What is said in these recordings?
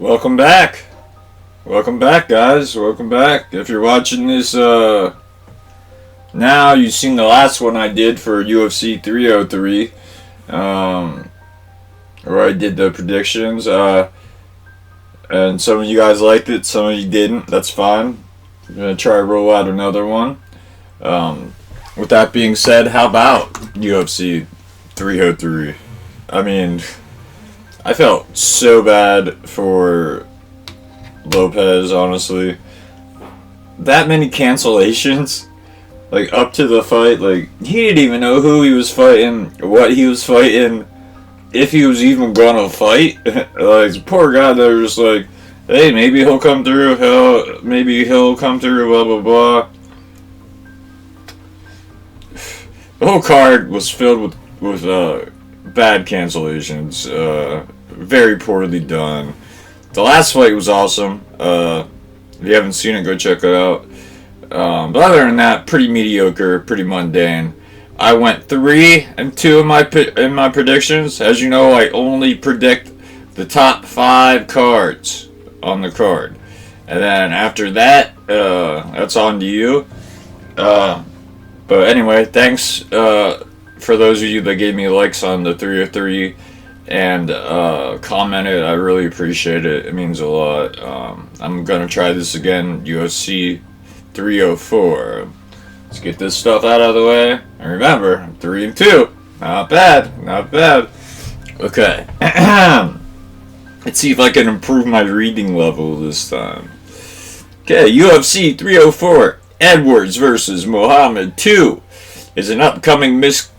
Welcome back. Welcome back, guys. Welcome back. If you're watching this now, you've seen the last one I did for UFC 303, where I did the predictions. And some of you guys liked it, some of you didn't. That's fine. I'm gonna try to roll out another one. With that being said, how about UFC 303? I mean, I felt so bad for Lopez, honestly. That many cancellations, like up to the fight, like he didn't even know who he was fighting, what he was fighting, if he was even gonna fight. Like, poor guy, they were just like, hey, maybe he'll come through, maybe he'll come through, blah blah blah. The whole card was filled with bad cancellations, very poorly done. The last fight was awesome. If you haven't seen it, go check it out. But other than that, pretty mediocre, pretty mundane. I went 3-2 in my predictions. As you know, I only predict the top 5 cards on the card, and then after that, that's on to you. But anyway, thanks for those of you that gave me likes on the 303 and commented. I really appreciate it. It means a lot. I'm gonna try this again, UFC 304. Let's get this stuff out of the way. And remember, I'm 3-2. Not bad. Not bad. Okay. Let's see if I can improve my reading level this time. Okay, UFC 304. Edwards versus Muhammad 2 is an upcoming mixed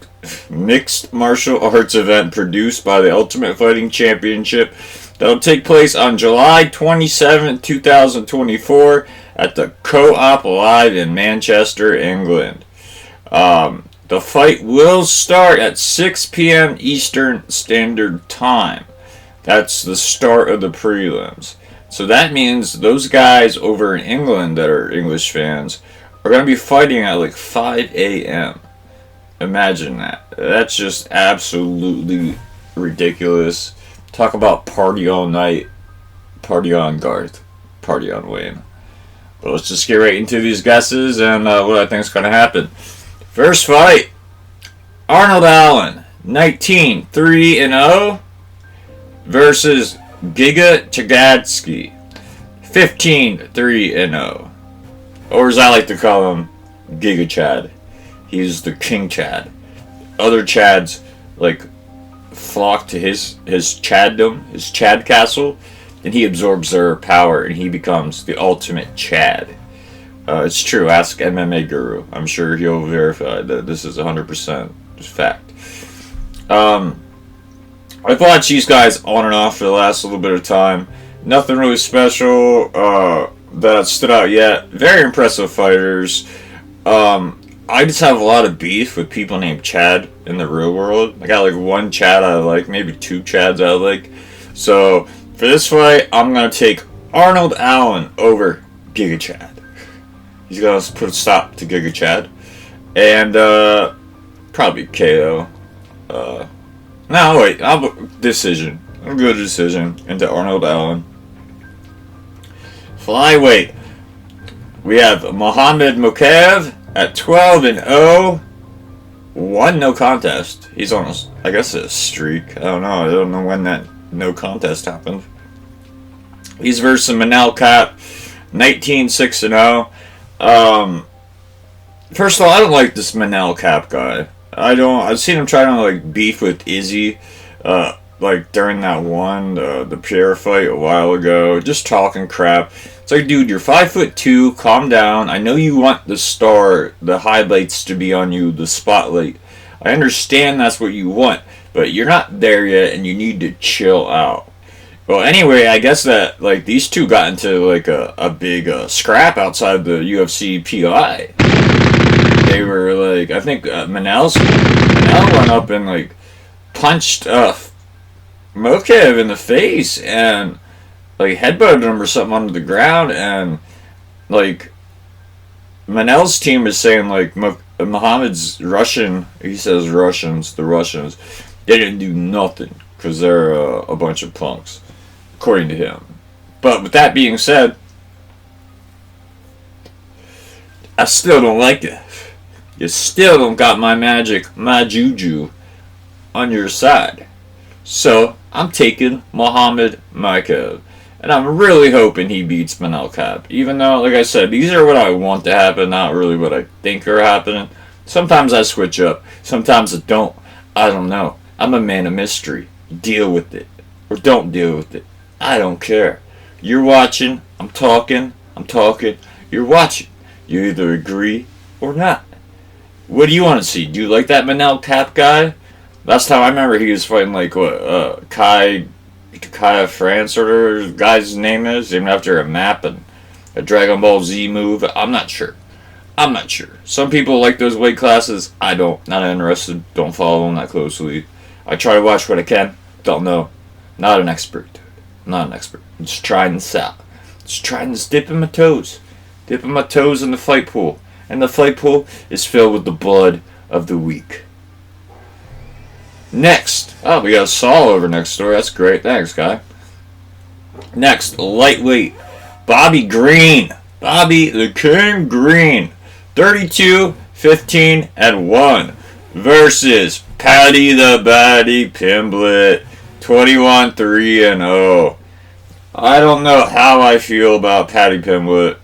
martial arts event produced by the Ultimate Fighting Championship that will take place on July 27, 2024 at the Co-op Live in Manchester, England. The fight will start at 6 p.m. Eastern Standard Time. That's the start of the prelims. So that means those guys over in England that are English fans are going to be fighting at like 5 a.m. Imagine that. That's just absolutely ridiculous. Talk about party all night. Party on Garth. Party on Wayne. But let's just get right into these guesses and what I think is going to happen. First fight. Arnold Allen, 19-3-0 versus Giga Chagadsky, 15-3-0. Or as I like to call him, Giga Chad. He's the King Chad. Other Chads like flock to his Chaddom, his Chad castle, and he absorbs their power and he becomes the ultimate Chad. It's true. Ask MMA Guru. I'm sure he'll verify that this is 100% fact. I've watched these guys on and off for the last little bit of time. Nothing really special that stood out yet. Very impressive fighters. I just have a lot of beef with people named Chad in the real world. I got like one Chad I like, maybe 2 Chads I like. So for this fight, I'm going to take Arnold Allen over Giga Chad. He's going to put a stop to Giga Chad. And probably KO. No, wait. Decision. I'll go decision into Arnold Allen. Flyweight. We have Mohamed Mokaev at 12-0. 1 no contest. He's on I guess a streak. I don't know. I don't know when that no contest happened. He's versus Manel Kape, 19-6-0. First of all, I don't like this Manel Kape guy. I've seen him try to like beef with Izzy, like during that one, the Pierre fight a while ago, just talking crap. It's like, dude, you're 5'2", calm down. I know you want the highlights to be on you, the spotlight. I understand that's what you want, but you're not there yet, and you need to chill out. Well, anyway, I guess that like these two got into like a big scrap outside the UFC PI. They were like, I think Manel went up and like punched Mokaev in the face and like headbutted him or something onto the ground, and like Manel's team is saying like Muhammad's Russian. He says the Russians, they didn't do nothing because they're a bunch of punks, according to him. But with that being said, I still don't like it. You still don't got my magic, my juju on your side. So I'm taking Muhammad Makaev. And I'm really hoping he beats Manel Kape. Even though, like I said, these are what I want to happen, not really what I think are happening. Sometimes I switch up. Sometimes I don't. I don't know. I'm a man of mystery. Deal with it. Or don't deal with it. I don't care. You're watching. I'm talking. You're watching. You either agree or not. What do you want to see? Do you like that Manel Kape guy? Last time I remember he was fighting like what, Kai France or whatever the guy's name is, even after a map and a Dragon Ball Z move. I'm not sure. Some people like those weight classes. I don't. Not interested. Don't follow them that closely. I try to watch what I can. Don't know. Not an expert, dude. Not an expert. I'm just trying this out. Just trying to dipping my toes. Dipping my toes in the fight pool. And the fight pool is filled with the blood of the weak. Next. Oh, we got Saul over next door. That's great. Thanks, guy. Next, lightweight. Bobby Green. Bobby the King Green. 32-15-1 versus Paddy the Baddy Pimblett. 21-3-0. I don't know how I feel about Paddy Pimblett.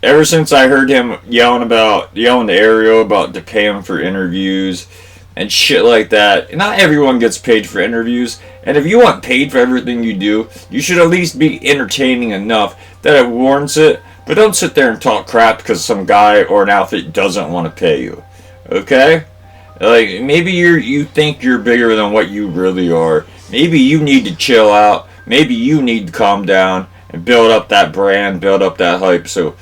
Ever since I heard him yelling to Ariel about to pay him for interviews and shit like that. Not everyone gets paid for interviews, and if you want paid for everything you do, you should at least be entertaining enough that it warrants it. But don't sit there and talk crap because some guy or an outfit doesn't want to pay you. Okay? Like, maybe you think you're bigger than what you really are. Maybe you need to chill out. Maybe you need to calm down and build up that brand, build up that hype so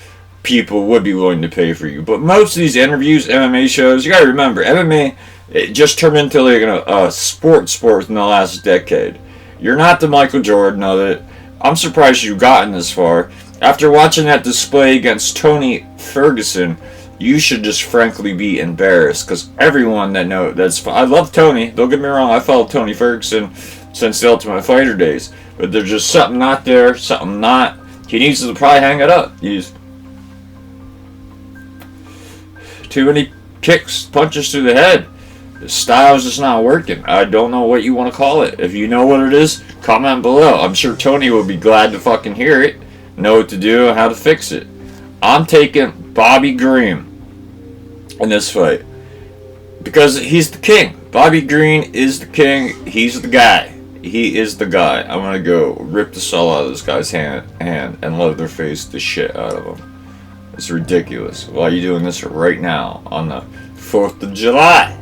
people would be willing to pay for you. But most of these interviews, MMA shows, you gotta remember, MMA, it just turned into like a sport in the last decade. You're not the Michael Jordan of it. I'm surprised you've gotten this far. After watching that display against Tony Ferguson, you should just frankly be embarrassed, because everyone that knows, I love Tony, don't get me wrong, I followed Tony Ferguson since the Ultimate Fighter days, but there's just something not there, something not. He needs to probably hang it up. He's too many kicks, punches to the head. The style's just not working. I don't know what you want to call it. If you know what it is, comment below. I'm sure Tony will be glad to fucking hear it, know what to do, and how to fix it. I'm taking Bobby Green in this fight because he's the king. Bobby Green is the king. He's the guy. He is the guy. I'm gonna go rip the soul out of this guy's hand and leather face the shit out of him. It's ridiculous. Why are you doing this right now on the 4th of July?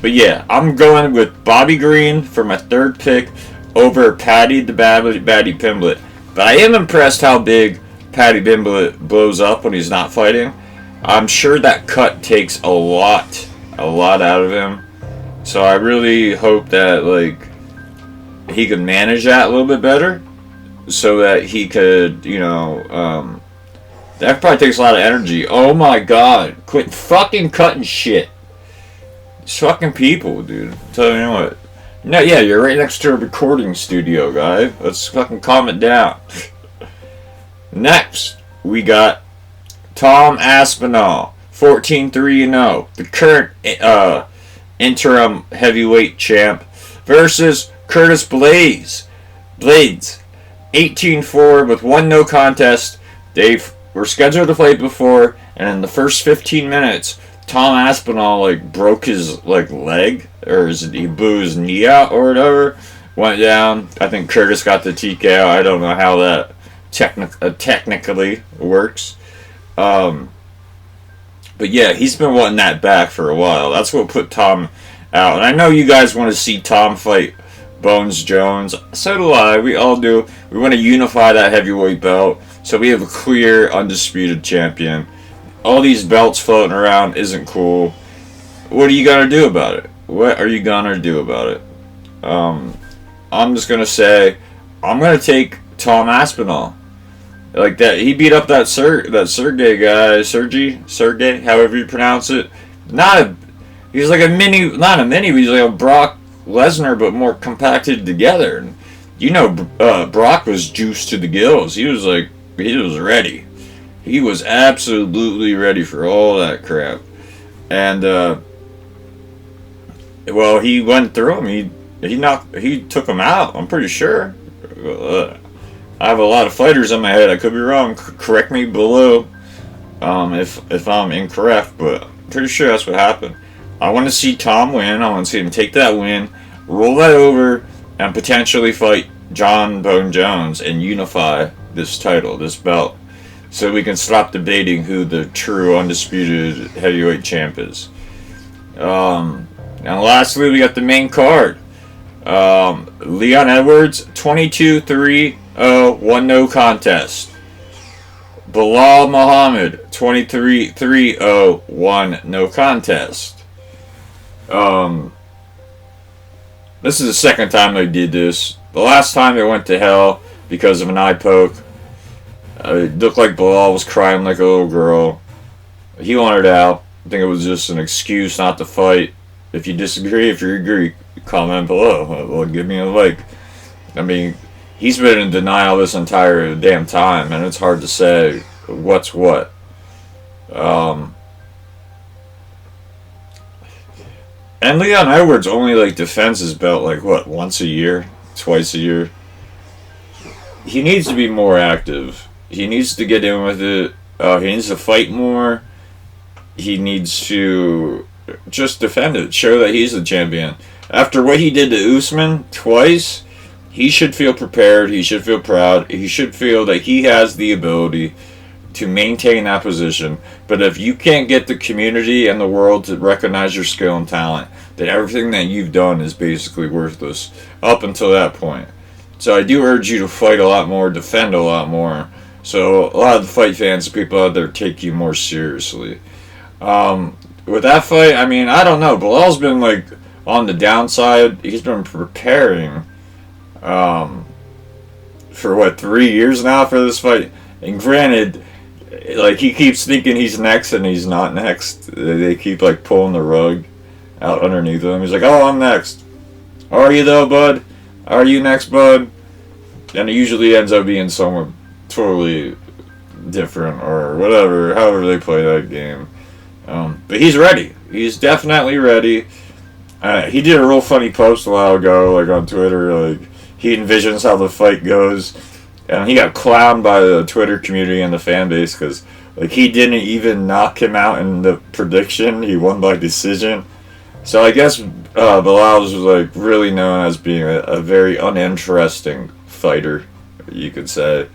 But yeah, I'm going with Bobby Green for my third pick over Paddy the Baddy Pimblett. But I am impressed how big Paddy Pimblett blows up when he's not fighting. I'm sure that cut takes a lot out of him. So I really hope that he could manage that a little bit better, so that he could, that probably takes a lot of energy. Oh my god, quit fucking cutting shit. These fucking people, dude. I'm telling you what. No, yeah, you're right next to a recording studio, guy. Let's fucking calm it down. Next, we got Tom Aspinall, 14-3-0, the current interim heavyweight champ, versus Curtis Blades, 18-4 with one no contest. They were scheduled to fight before, and in the first 15 minutes, Tom Aspinall broke his leg, or he blew his knee out or whatever. Went down. I think Curtis got the TKO. I don't know how that technically works. But yeah, he's been wanting that back for a while. That's what put Tom out. And I know you guys want to see Tom fight Bones Jones. So do I. We all do. We want to unify that heavyweight belt so we have a clear, undisputed champion. All these belts floating around isn't cool. What are you gonna do about it? What are you gonna do about it? I'm just gonna say I'm gonna take Tom Aspinall. Like that, he beat up that Sergey guy, Sergey, however you pronounce it. He's like a mini, not a mini, but he's like a Brock Lesnar, but more compacted together. And Brock was juiced to the gills. He was ready. He was absolutely ready for all that crap. And well, he went through him. He took him out. I'm pretty sure. I have a lot of fighters in my head. I could be wrong. Correct me below if I'm incorrect, but I'm pretty sure that's what happened. I want to see Tom win. I want to see him take that win, roll that over, and potentially fight John Bone Jones and unify this title, this belt, so we can stop debating who the true undisputed heavyweight champ is. And lastly, we got the main card. Leon Edwards, 22-3-0, 1 no contest. Bilal Muhammad, 23-3-0, 1 no contest. This is the second time they did this. The last time it went to hell because of an eye poke. It looked like Bilal was crying like a little girl. He wanted out. I think it was just an excuse not to fight. If you disagree, if you agree, comment below. Well, give me a like. I mean, he's been in denial this entire damn time, and it's hard to say what's what. And Leon Edwards only defends his belt once a year, twice a year. He needs to be more active. He needs to get in with it. He needs to fight more. He needs to just defend it, show that he's the champion. After what he did to Usman twice, he should feel prepared. He should feel proud. He should feel that he has the ability to maintain that position. But if you can't get the community and the world to recognize your skill and talent, then everything that you've done is basically worthless up until that point. So I do urge you to fight a lot more, defend a lot more, so a lot of the fight fans, people out there, take you more seriously. With that fight, I mean, I don't know. Bilal's been on the downside. He's been preparing for 3 years now for this fight. And granted, he keeps thinking he's next and he's not next. They keep pulling the rug out underneath him. He's like, "Oh, I'm next." "Are you though, bud? Are you next, bud?" And it usually ends up being someone totally different or whatever, however they play that game. But he's ready. He's definitely ready. He did a real funny post a while ago, on Twitter. He envisions how the fight goes, and he got clowned by the Twitter community and the fan base because he didn't even knock him out in the prediction. He won by decision. So I guess Bilal was really known as being a very uninteresting fighter, you could say.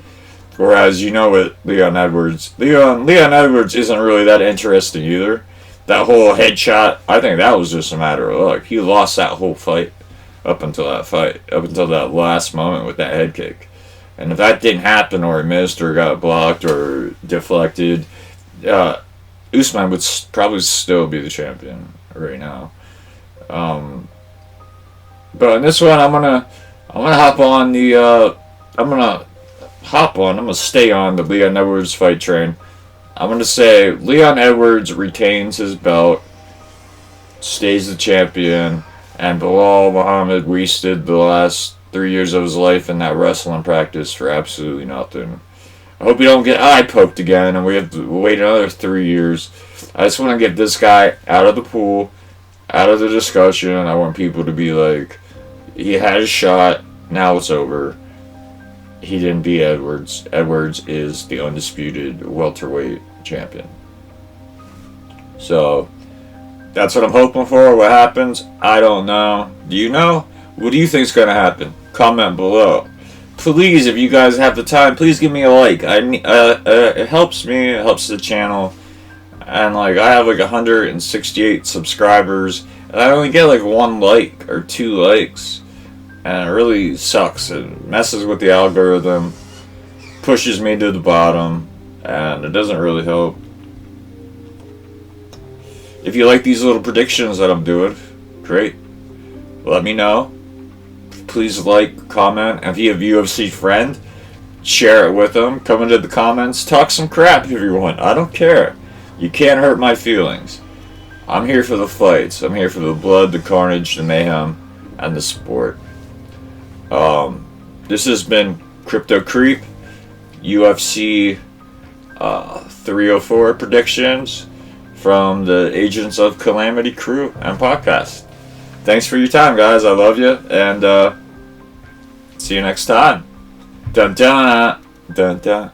Whereas with Leon Edwards, Leon Edwards isn't really that interesting either. That whole headshot, I think that was just a matter of luck. He lost that whole fight up until that last moment with that head kick. And if that didn't happen, or he missed, or got blocked, or deflected, Usman would probably still be the champion right now. But in this one, I'm gonna hop on I'm gonna stay on the Leon Edwards fight train. I'm gonna say Leon Edwards retains his belt, stays the champion, and Bilal Muhammad wasted the last 3 years of his life in that wrestling practice for absolutely nothing. I hope you don't get eye poked again and we have to wait another 3 years. I just want to get this guy out of the pool, out of the discussion. I want people to be he had his shot, now it's over. He didn't beat Edwards. Edwards is the undisputed welterweight champion. So, that's what I'm hoping for. What happens? I don't know. Do you know? What do you think is going to happen? Comment below. Please, if you guys have the time, please give me a like. It helps me. It helps the channel. And I have 168 subscribers, and I only get 1 like or 2 likes. And it really sucks. It messes with the algorithm, pushes me to the bottom, and it doesn't really help. If you like these little predictions that I'm doing, great. Let me know. Please comment. If you have a UFC friend, share it with them. Come into the comments. Talk some crap if you want. I don't care. You can't hurt my feelings. I'm here for the fights. I'm here for the blood, the carnage, the mayhem, and the sport. this has been Crypto Creep, UFC 304 predictions from the Agents of Calamity crew and podcast. Thanks for your time, guys. I love you, and see you next time. Dun dun dun dun.